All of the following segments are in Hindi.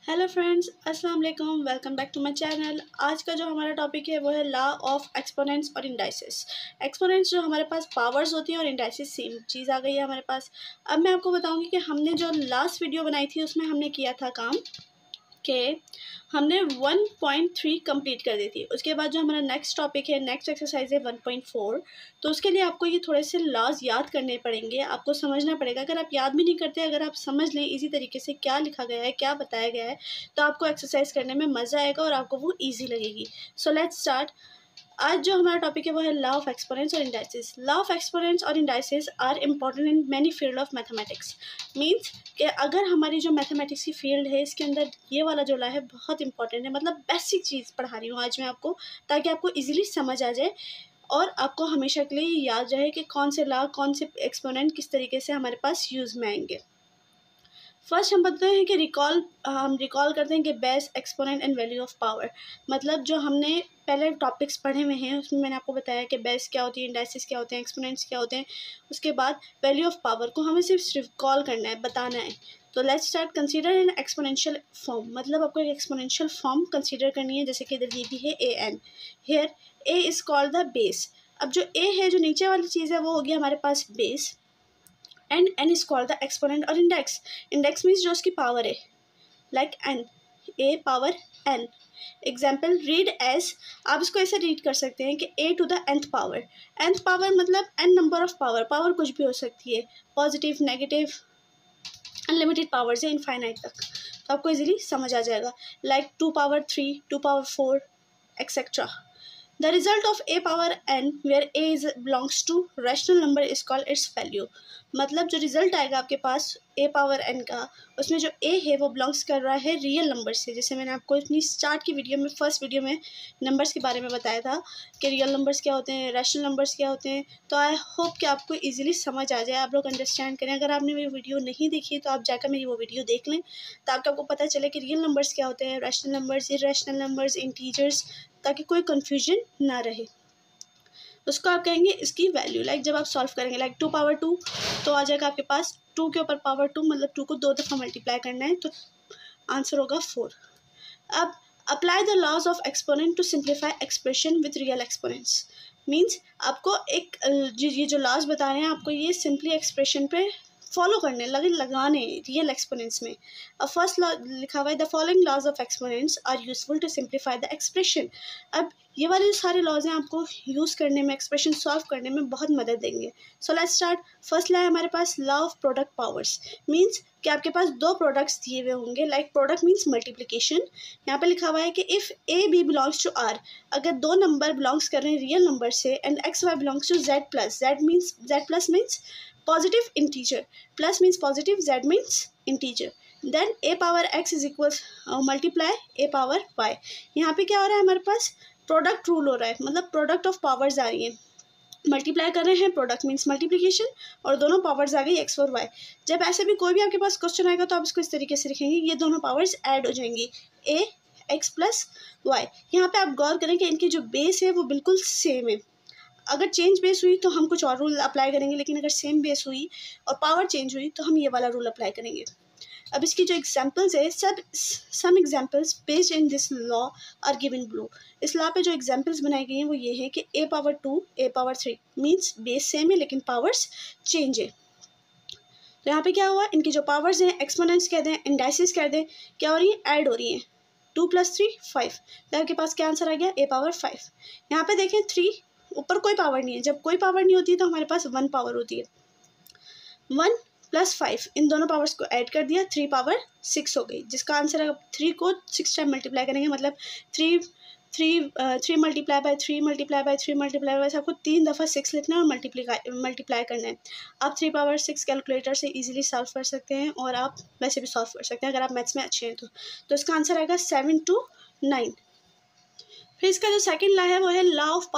हेलो फ्रेंड्स, अस्सलाम वालेकुम। Welcome back to my channel. आज का जो हमारा टॉपिक है वो है लॉ ऑफ एक्सपोनेंट्स और इंडाइसेस। एक्सपोनेंट्स जो हमारे पास पावर्स होती हैं और इंडाइसेस सेम चीज़ आ गई है हमारे पास। अब मैं आपको बताऊंगी कि हमने जो लास्ट वीडियो बनाई थी उसमें हमने किया था काम कि हमने 1.3 कंप्लीट कर दी थी। उसके बाद जो हमारा नेक्स्ट टॉपिक है, नेक्स्ट एक्सरसाइज है 1.4। तो उसके लिए आपको ये थोड़े से लॉज याद करने पड़ेंगे, आपको समझना पड़ेगा। अगर आप याद भी नहीं करते, अगर आप समझ लें इजी तरीके से क्या लिखा गया है, क्या बताया गया है, तो आपको एक्सरसाइज करने में मज़ा आएगा और आपको वो ईजी लगेगी। So let's start. आज जो हमारा टॉपिक है वो है लॉ ऑफ एक्सपोनेंट्स और इंडाइसेस। लॉ ऑफ एक्सपोनेंट्स और indices are important in many field of mathematics. Means कि अगर हमारी जो मैथमेटिक्स की फील्ड है इसके अंदर ये वाला जो लॉ है बहुत इंपॉर्टेंट है। मतलब बेसिक चीज़ पढ़ा रही हूँ आज मैं आपको, ताकि आपको इजीली समझ आ जाए और आपको हमेशा के लिए याद रहे कि कौन से लॉ, कौन से एक्सपोनेंट किस तरीके से हमारे पास यूज़ में आएंगे। फर्स्ट हम बताते हैं कि हम रिकॉल करते हैं कि base, exponent and value of power. मतलब जो हमने पहले टॉपिक्स पढ़े हुए हैं उसमें मैंने आपको बताया कि बेस क्या होती है, इंडाइसेस क्या होते हैं, एक्सपोनेंट्स क्या होते हैं। उसके बाद वैल्यू ऑफ पावर को हमें सिर्फ रिकॉल करना है, बताना है। तो let's start. Consider in exponential form. मतलब आपको एक एक्सपोनेंशियल फॉर्म कंसीडर करनी है, जैसे कि इधर ये भी है A N. Here A is called the base. अब जो ए है, जो नीचे वाली चीज़ है, वो होगी हमारे पास base, and N is called the exponent और इंडेक्स। इंडेक्स मीन्स जो उसकी पावर है, like N, A power N. Example read as, आप इसको ऐसे रीड कर सकते हैं कि A to the nth power. nth power मतलब N number of power. Power कुछ भी हो सकती है, पॉजिटिव, नेगेटिव, अनलिमिटेड पावर्स है, इनफाइनाइट तक। तो आपको इजीली समझ आ जाएगा, like 2 power 3, 2 power 4 etcetera. The result of a power n where a is belongs to rational number is called its value। मतलब जो रिजल्ट आएगा आपके पास a पावर n का, उसमें जो a है वो बिलोंग्स कर रहा है रियल नंबर से। जैसे मैंने आपको अपनी स्टार्ट की वीडियो में, फर्स्ट वीडियो में नंबर्स के बारे में बताया था कि रियल नंबर्स क्या होते हैं, रैशनल नंबर्स क्या होते हैं। तो आई होप कि आपको इजीली समझ आ जाए, आप लोग अंडरस्टैंड करें। अगर आपने मेरी वीडियो नहीं देखी तो आप जाकर मेरी वो वीडियो देख लें, ताकि आपको पता चले कि रियल नंबर्स क्या होते हैं, rational numbers, irrational numbers, integers, ताकि कोई कन्फ्यूजन ना रहे। उसको आप कहेंगे इसकी वैल्यू। लाइक जब आप सॉल्व करेंगे, लाइक 2 पावर 2, तो आ जाएगा आपके पास 2 के ऊपर पावर 2, मतलब 2 को 2 दफ़ा मल्टीप्लाई करना है, तो आंसर होगा 4। अब apply the laws of exponent to simplify expression with real exponents. Means आपको एक ये जो लॉज बता रहे हैं आपको, ये सिंपली एक्सप्रेशन पे फॉलो करने लगाने रियल एक्सपोनेंट्स में। अब फर्स्ट लॉ लिखा हुआ है, the following laws of exponents are useful to simplify the expression. अब ये वाले जो सारे लॉज हैं आपको यूज़ करने में, एक्सप्रेशन सॉल्व करने में बहुत मदद देंगे। So let's start. First law है हमारे पास law of product powers. Means कि आपके पास दो प्रोडक्ट्स दिए हुए होंगे, लाइक प्रोडक्ट मीन्स मल्टीप्लिकेशन। यहाँ पे लिखा हुआ है कि if A B belongs to R, अगर दो नंबर बिलोंग्स कर रहे हैं रियल नंबर से, and X Y belongs to Z plus. Z plus means positive integer, plus means positive, Z means integer. Then A power X is equal multiply A power Y. यहाँ पे क्या हो रहा है हमारे पास, प्रोडक्ट रूल हो रहा है, मतलब प्रोडक्ट ऑफ पावर्स आ रही हैं, मल्टीप्लाई कर रहे हैं, प्रोडक्ट मीन्स मल्टीप्लिकेशन, और दोनों पावर्स आ गई एक्स और वाई। जब ऐसे भी कोई भी आपके पास क्वेश्चन आएगा तो आप इसको इस तरीके से लिखेंगे, ये दोनों पावर्स ऐड हो जाएंगी, ए एक्स प्लस वाई। यहाँ पे आप गौर करें कि इनकी जो बेस है वो बिल्कुल सेम है। अगर चेंज बेस हुई तो हम कुछ और रूल अप्लाई करेंगे, लेकिन अगर सेम बेस हुई और पावर चेंज हुई तो हम ये वाला रूल अप्लाई करेंगे। अब इसकी जो एग्जांपल्स है, some examples based in this law are given below. इस लॉ पे जो एग्जांपल्स बनाई गई हैं वो ये है कि ए पावर 2, ए पावर 3 मीन्स बेस सेम है लेकिन पावर्स चेंज है। तो यहाँ पे क्या हुआ, इनकी जो पावर्स हैं, एक्सपोनेंट्स कह दें, इंडाइसेस कह दें, क्या हो रही है, ऐड हो रही हैं। 2 + 3 5, तो आपके पास क्या आंसर आ गया, ए पावर 5। यहाँ पे देखें 3 ऊपर कोई पावर नहीं है, जब कोई पावर नहीं होती है तो हमारे पास 1 पावर होती है। 1 + 5, इन दोनों पावर्स को ऐड कर दिया, 3 पावर 6 हो गई, जिसका आंसर है 3 को 6 टाइम मल्टीप्लाई करेंगे, मतलब 3 multiply by 3 multiply by 3 multiply by, आपको 3 दफ़ा 6 लिखना है और मल्टीप्लाई करना है। आप 3 पावर 6 कैलकुलेटर से इजीली सॉल्व कर सकते हैं, और आप वैसे भी सॉल्व कर सकते हैं अगर आप मैथ्स में अच्छे हैं तो इसका आंसर आएगा 7 to 9। फिर इसका जो सेकंड लॉ है वो है लॉ ऑफ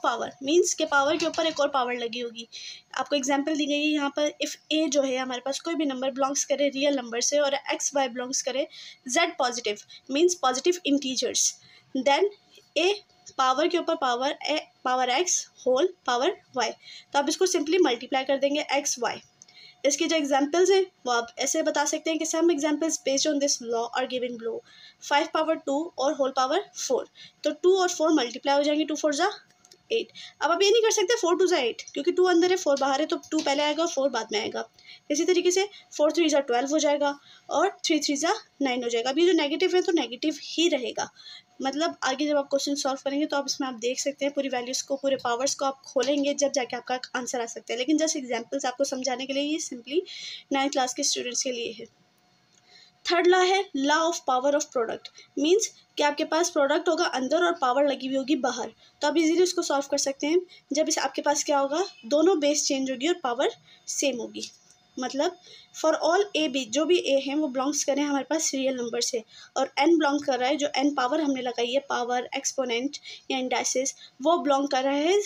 पावर। मीन्स के पावर के ऊपर एक और पावर लगी होगी। आपको एग्जांपल दी गई है यहाँ पर, इफ़ ए जो है हमारे पास कोई भी नंबर बिलोंग्स करे रियल नंबर से, और एक्स वाई बिलोंग्स करे Z positive means positive integers, then A power के ऊपर power, power X whole power Y. तो आप इसको सिंपली मल्टीप्लाई कर देंगे एक्स वाई। इसके जो एग्जांपल्स हैं वो आप ऐसे बता सकते हैं कि some examples based on this law are given below. 5 power 2 और होल पावर 4, तो 2 और 4 मल्टीप्लाई हो जाएंगे, 2 4 जा 8। अब आप ये नहीं कर सकते 4 2 जा 8, क्योंकि 2 अंदर है 4 बाहर है, तो 2 पहले आएगा और 4 बाद में आएगा। इसी तरीके से 4 3 जा 12 हो जाएगा और 3 3 जा 9 हो जाएगा। अब ये जो नेगेटिव है तो नेगेटिव ही रहेगा। मतलब आगे जब आप क्वेश्चन सॉल्व करेंगे तो आप इसमें आप देख सकते हैं पूरी वैल्यूज़ को, पूरे पावर्स को आप खोलेंगे, जब जाके आपका आंसर आ सकता है। लेकिन जस्ट एग्जांपल्स आपको समझाने के लिए, ये सिंपली 9th क्लास के स्टूडेंट्स के लिए है। थर्ड लॉ है law of power of product. Means कि आपके पास प्रोडक्ट होगा अंदर और पावर लगी हुई होगी बाहर, तो आप इजीली उसको सॉल्व कर सकते हैं। जब इस आपके पास क्या होगा, दोनों बेस चेंज होगी और पावर सेम होगी। मतलब फॉर ऑल ए बी, जो भी ए हैं वो बिलोंग्स करें हमारे पास रियल नंबर से, और एन बिलोंग कर रहा है, जो एन पावर हमने लगाई है, पावर एक्सपोनेंट या इंडाइसिस, वो बिलोंग कर रहा है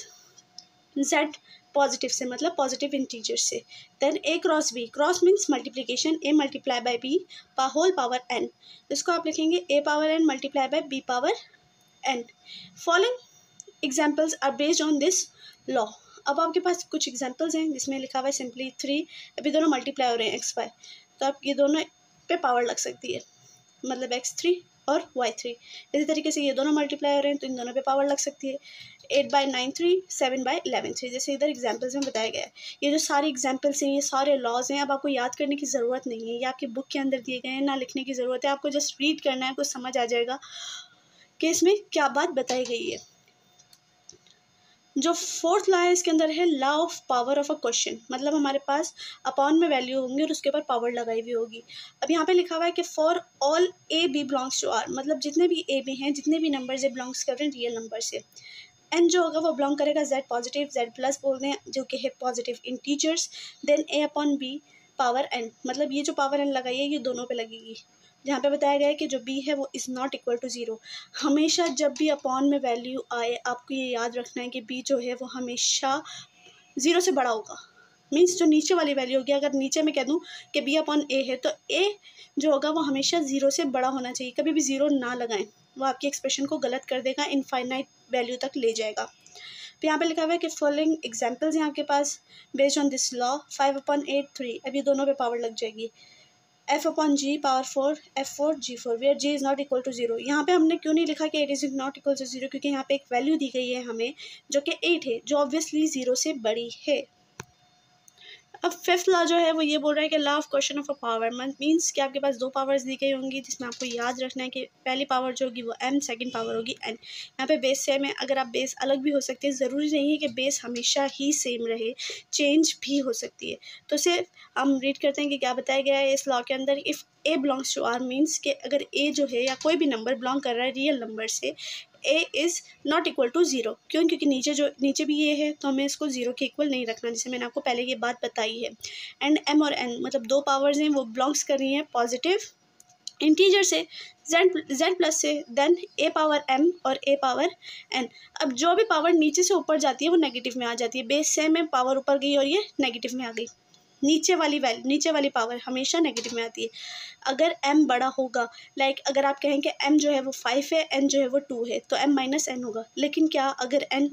जेड पॉजिटिव से, मतलब पॉजिटिव इंटीजर से। Then A cross B, cross means multiplication, A multiply by B whole power N, इसको आप लिखेंगे A power N multiply by B power N. Following examples are based on this law. अब आपके पास कुछ एग्जाम्पल्स हैं जिसमें लिखा हुआ है सिंपली 3, अभी दोनों मल्टीप्लाई हो रहे हैं x y, तो आप ये दोनों पे पावर लग सकती है, मतलब x3 और y3। इसी तरीके से ये दोनों मल्टीप्लाई हो रहे हैं तो इन दोनों पे पावर लग सकती है, 8/9 3, 7/11 3, जैसे इधर एग्जाम्पल्स में बताया गया है। ये जो सारे एग्जाम्पल्स हैं, ये सारे लॉज हैं, अब आपको याद करने की ज़रूरत नहीं है, ये आपकी बुक के अंदर दिए गए हैं, ना लिखने की ज़रूरत है, आपको जस्ट रीड करना है, आपको समझ आ जाएगा कि इसमें क्या बात बताई गई है। जो फोर्थ लॉ है इसके अंदर है law of power of a question, मतलब हमारे पास अपॉन में वैल्यू होंगी और उसके ऊपर पावर लगाई हुई होगी। अब यहाँ पे लिखा हुआ है कि for all A B belongs to R, मतलब जितने भी ए बी हैं, जितने भी नंबर से बिलोंग्स कर रहे हैं रियल नंबर से। एन जो होगा वो बिलोंग करेगा जेड पॉजिटिव, जेड प्लस बोलते हैं, जो कि है पॉजिटिव इंटीजर्स। देन ए अपॉन बी पावर एन, मतलब ये जो पावर एन लगाई है ये दोनों पे लगेगी। जहाँ पे बताया गया है कि जो b है वो इज़ नॉट इक्वल टू 0। हमेशा जब भी अपॉन में वैल्यू आए आपको ये याद रखना है कि b जो है वो हमेशा 0 से बड़ा होगा। मीन्स जो नीचे वाली वैल्यू होगी, अगर नीचे मैं कह दूँ कि b अपॉन a है, तो a जो होगा वो हमेशा 0 से बड़ा होना चाहिए, कभी भी 0 ना लगाएं, वो आपकी एक्सप्रेशन को गलत कर देगा, इनफाइनाइट वैल्यू तक ले जाएगा। तो यहाँ पे लिखा हुआ है कि फॉलोइंग एग्जाम्पल्स हैं आपके पास बेस्ड ऑन दिस लॉ। 5/8 3, अब ये दोनों पे पावर लग जाएगी। f upon G power 4 f4 g4 where g is not equal to 0। यहाँ पे हमने क्यों नहीं लिखा कि it is not equal to 0, क्योंकि यहाँ पे एक वैल्यू दी गई है हमें जो कि 8 है, जो ऑब्वियसली 0 से बड़ी है। अब फिफ्थ लॉ जो है वो ये बोल रहा है कि law of question of a power, means कि आपके पास दो पावर्स दी गई होंगी जिसमें आपको याद रखना है कि पहली पावर जो होगी वो m, सेकंड पावर होगी n। यहाँ पे बेस सेम है, अगर आप बेस अलग भी हो सकते हैं, ज़रूरी नहीं है कि बेस हमेशा ही सेम रहे, चेंज भी हो सकती है। तो सिर्फ हम रीड करते हैं कि क्या बताया गया है इस लॉ के अंदर। If a belongs to r, means कि अगर a जो है या कोई भी नंबर बिलोंग कर रहा है रियल नंबर से, a is not equal to 0। क्यों? क्योंकि नीचे भी ये है तो हमें इसको 0 के इक्वल नहीं रखना, जैसे मैंने आपको पहले ये बात बताई है। एंड m और n, मतलब दो पावर्स हैं वो बिलोंग्स कर रही हैं पॉजिटिव इंटीजर से, z प्लस से, देन a पावर m और a पावर n। अब जो भी पावर नीचे से ऊपर जाती है वो नेगेटिव में आ जाती है। बेस सेम है, पावर ऊपर गई और ये नेगेटिव में आ गई। नीचे वाली पावर हमेशा नेगेटिव में आती है। अगर m बड़ा होगा, लाइक अगर आप कहें कि m जो है वो 5 है, n जो है वो 2 है, तो m माइनस n होगा। लेकिन क्या अगर n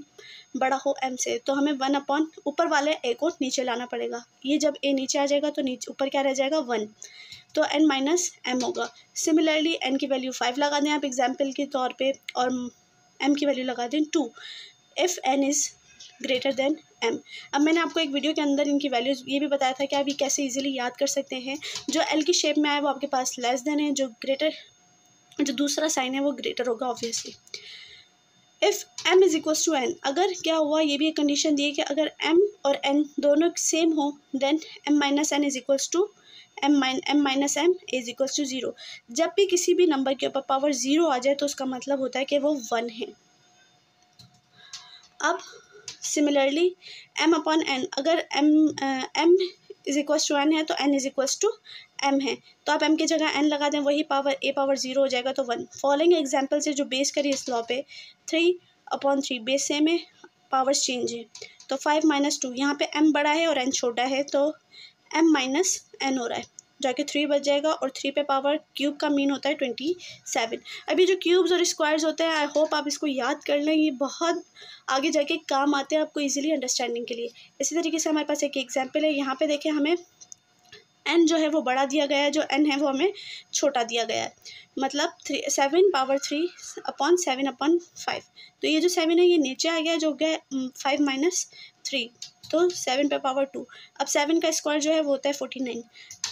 बड़ा हो m से, तो हमें 1 अपॉन ऊपर वाले a को नीचे लाना पड़ेगा। ये जब a नीचे आ जाएगा तो नीचे ऊपर क्या रह जाएगा 1, तो n माइनस m होगा। सिमिलरली n की वैल्यू 5 लगा दें आप एग्जाम्पल के तौर पे, और m की वैल्यू लगा दें 2, if n is greater than m। अब मैंने आपको एक वीडियो के अंदर इनकी वैल्यूज़ ये भी बताया था कि आप ये कैसे इजीली याद कर सकते हैं। जो l की शेप में आए वो आपके पास लेस देन है, जो दूसरा साइन है वो ग्रेटर होगा obviously. If m is equals to n, अगर क्या हुआ, ये भी एक कंडीशन दी है कि अगर m और n दोनों सेम हो, then m minus n is equals to m minus m is equals to 0। जब भी किसी भी नंबर के ऊपर पावर 0 आ जाए तो उसका मतलब होता है कि वो 1 है। अब सिमिलरली m अपॉन n, अगर m is equals to n है तो n is equals to m है, तो आप m की जगह n लगा दें, वही पावर a पावर 0 हो जाएगा तो 1। फॉलोइंग एग्जाम्पल से जो बेस करिए इस लॉ पे, 3/3 बेस सेम है, पावर्स चेंज है, तो 5 माइनस 2, यहाँ पे m बड़ा है और n छोटा है तो m माइनस n हो रहा है, जाके 3 बच जाएगा, और 3 पे पावर क्यूब का मीन होता है 27। अभी जो क्यूब्स और स्क्वायर्स होते हैं, आई होप आप इसको याद कर लें, ये बहुत आगे जाके काम आते हैं आपको इजीली अंडरस्टैंडिंग के लिए। इसी तरीके से हमारे पास एक एग्जांपल है, यहाँ पे देखें हमें n जो है वो बड़ा दिया गया है, जो n है वो हमें छोटा दिया गया है। मतलब 7 पावर 3 अपॉन 7 अपॉन 5। तो ये जो 7 है ये नीचे आ गया, जो हो गया 5 माइनस 3, तो 7 पे पावर 2। अब 7 का स्क्वायर जो है वो होता है 49।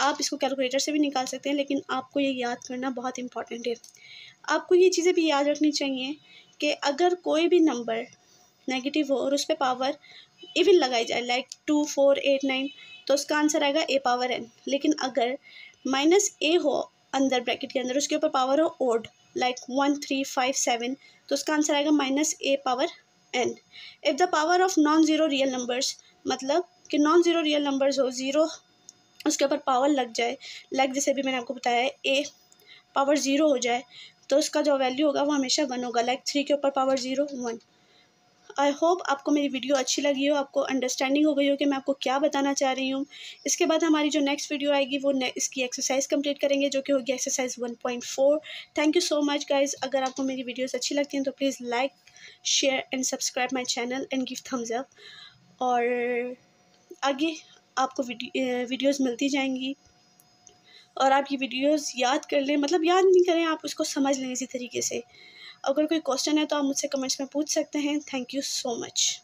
आप इसको कैलकुलेटर से भी निकाल सकते हैं, लेकिन आपको ये याद करना बहुत इंपॉर्टेंट है। आपको ये चीज़ें भी याद रखनी चाहिए कि अगर कोई भी नंबर नेगेटिव हो और उस पर पावर इवन लगाई जाए, लाइक 2, 4, 8, 9, तो उसका आंसर आएगा a पावर n। लेकिन अगर माइनस a हो अंदर ब्रैकेट के अंदर, उसके ऊपर पावर हो ओड, लाइक 1, 3, 5, 7, तो उसका आंसर आएगा minus a power n। If the power of non zero real numbers, मतलब कि नॉन ज़ीरो रियल नंबर्स हो, ज़ीरो उसके ऊपर पावर लग जाए, लाइक जैसे भी मैंने आपको बताया है a पावर 0 हो जाए, तो उसका जो वैल्यू होगा वो हमेशा 1 होगा, लाइक 3 के ऊपर पावर 0, 1। आई होप आपको मेरी वीडियो अच्छी लगी हो, आपको अंडरस्टैंडिंग हो गई हो कि मैं आपको क्या बताना चाह रही हूँ। इसके बाद हमारी जो नेक्स्ट वीडियो आएगी वो इसकी एक्सरसाइज कंप्लीट करेंगे, जो कि होगी exercise 1.4। Thank you so much guys. अगर आपको मेरी वीडियोस अच्छी लगती हैं तो please like, share and subscribe my channel and give Thums up. और आगे आपको वीडियोज़ मिलती जाएंगी और आप ये वीडियोस याद कर लें, मतलब याद नहीं करें, आप उसको समझ लें इसी तरीके से। अगर कोई क्वेश्चन है तो आप मुझसे कमेंट्स में पूछ सकते हैं। Thank you so much.